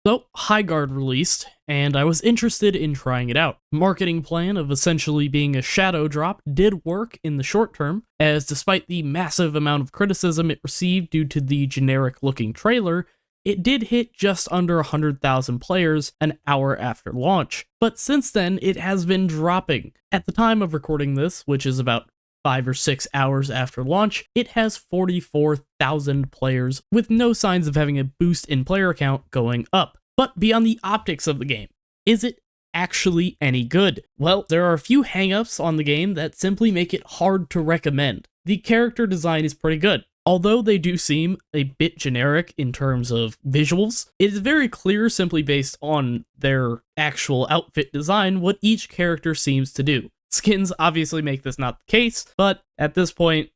So, Highguard released, and I was interested in trying it out. Marketing plan of essentially being a shadow drop did work in the short term, as despite the massive amount of criticism it received due to the generic looking trailer, it did hit just under 100,000 players an hour after launch. But since then, it has been dropping. At the time of recording this, which is about 5 or 6 hours after launch, it has 44,000 players, with no signs of having a boost in player count going up. But beyond the optics of the game, is it actually any good? Well, there are a few hangups on the game that simply make it hard to recommend. The character design is pretty good. Although they do seem a bit generic in terms of visuals, it is very clear simply based on their actual outfit design what each character seems to do. Skins obviously make this not the case, but at this point,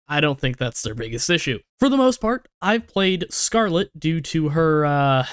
I don't think that's their biggest issue. For the most part, I've played Scarlet due to her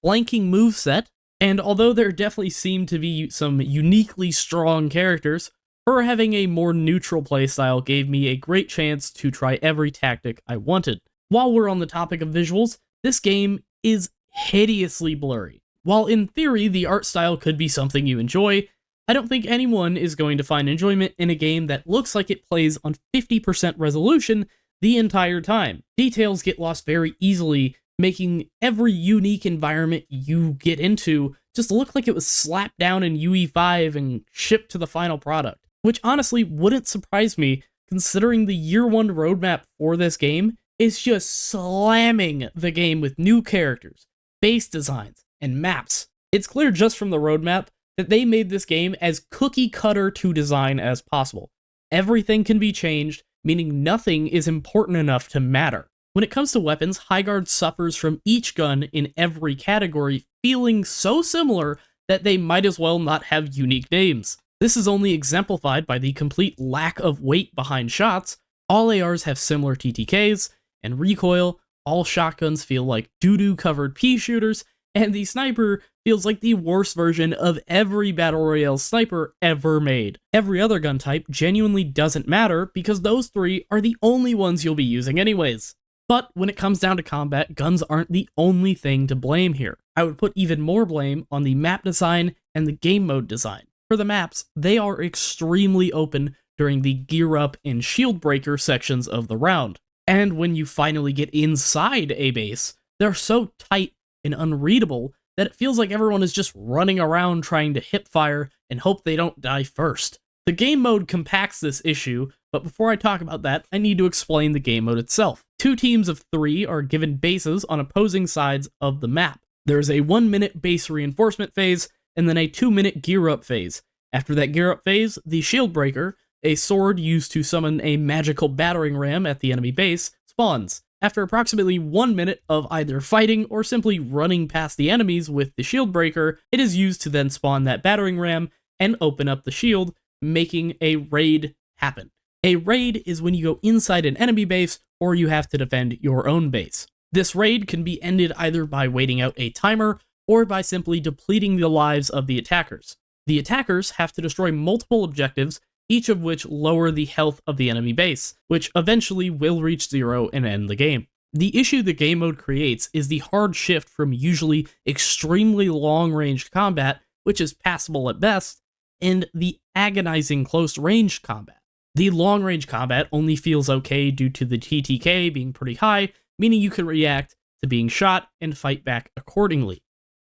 flanking moveset, and although there definitely seem to be some uniquely strong characters, her having a more neutral playstyle gave me a great chance to try every tactic I wanted. While we're on the topic of visuals, this game is hideously blurry. While in theory the art style could be something you enjoy, I don't think anyone is going to find enjoyment in a game that looks like it plays on 50% resolution the entire time. Details get lost very easily, making every unique environment you get into just look like it was slapped down in UE5 and shipped to the final product. Which honestly wouldn't surprise me, considering the year one roadmap for this game is just slamming the game with new characters, base designs, and maps. It's clear just from the roadmap that they made this game as cookie cutter to design as possible. Everything can be changed, meaning nothing is important enough to matter. When it comes to weapons, Highguard suffers from each gun in every category feeling so similar that they might as well not have unique names. This is only exemplified by the complete lack of weight behind shots. All ARs have similar TTKs, and recoil, all shotguns feel like doo-doo covered pea shooters, and the sniper feels like the worst version of every Battle Royale sniper ever made. Every other gun type genuinely doesn't matter because those three are the only ones you'll be using anyways. But when it comes down to combat, guns aren't the only thing to blame here. I would put even more blame on the map design and the game mode design. For the maps, they are extremely open during the gear up and shield breaker sections of the round. And when you finally get inside a base, they're so tight and unreadable that it feels like everyone is just running around trying to hip fire and hope they don't die first. The game mode compacts this issue, but before I talk about that, I need to explain the game mode itself. 2 teams of 3 are given bases on opposing sides of the map. There's a 1-minute base reinforcement phase, and then a 2-minute gear up phase. After that gear up phase, the shield breaker, a sword used to summon a magical battering ram at the enemy base, spawns. After approximately 1 minute of either fighting or simply running past the enemies with the shield breaker, it is used to then spawn that battering ram and open up the shield, making a raid happen. A raid is when you go inside an enemy base or you have to defend your own base. This raid can be ended either by waiting out a timer or by simply depleting the lives of the attackers. The attackers have to destroy multiple objectives, each of which lower the health of the enemy base, which eventually will reach 0 and end the game. The issue the game mode creates is the hard shift from usually extremely long-range combat, which is passable at best, and the agonizing close-range combat. The long-range combat only feels okay due to the TTK being pretty high, meaning you can react to being shot and fight back accordingly.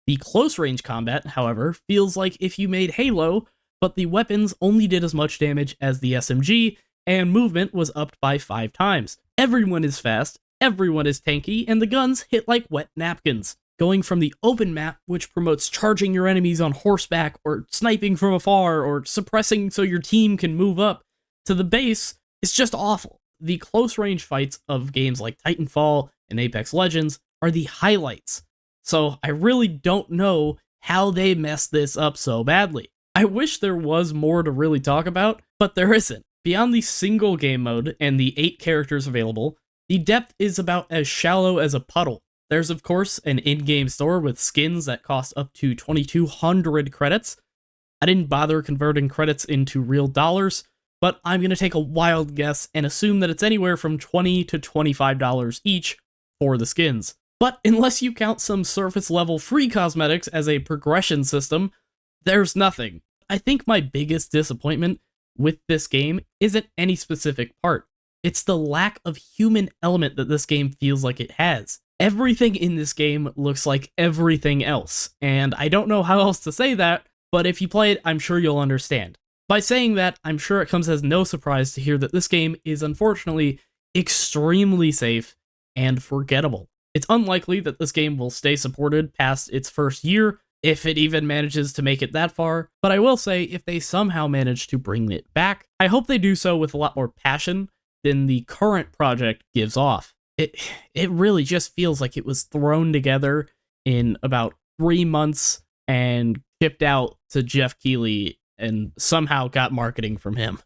The close-range combat, however, feels like if you made Halo, but the weapons only did as much damage as the SMG, and movement was upped by 5 times. Everyone is fast, everyone is tanky, and the guns hit like wet napkins. Going from the open map, which promotes charging your enemies on horseback, or sniping from afar, or suppressing so your team can move up, to the base, is just awful. The close-range fights of games like Titanfall and Apex Legends are the highlights. So I really don't know how they messed this up so badly. I wish there was more to really talk about, but there isn't. Beyond the single game mode and the 8 characters available, the depth is about as shallow as a puddle. There's of course an in-game store with skins that cost up to 2,200 credits. I didn't bother converting credits into real dollars, but I'm going to take a wild guess and assume that it's anywhere from $20 to $25 each for the skins. But unless you count some surface level free cosmetics as a progression system, there's nothing. I think my biggest disappointment with this game isn't any specific part. It's the lack of human element that this game feels like it has. Everything in this game looks like everything else, and I don't know how else to say that, but if you play it, I'm sure you'll understand. By saying that, I'm sure it comes as no surprise to hear that this game is unfortunately extremely safe and forgettable. It's unlikely that this game will stay supported past its first year, if it even manages to make it that far, but I will say if they somehow manage to bring it back, I hope they do so with a lot more passion than the current project gives off. It really just feels like it was thrown together in about 3 months and shipped out to Jeff Keighley and somehow got marketing from him.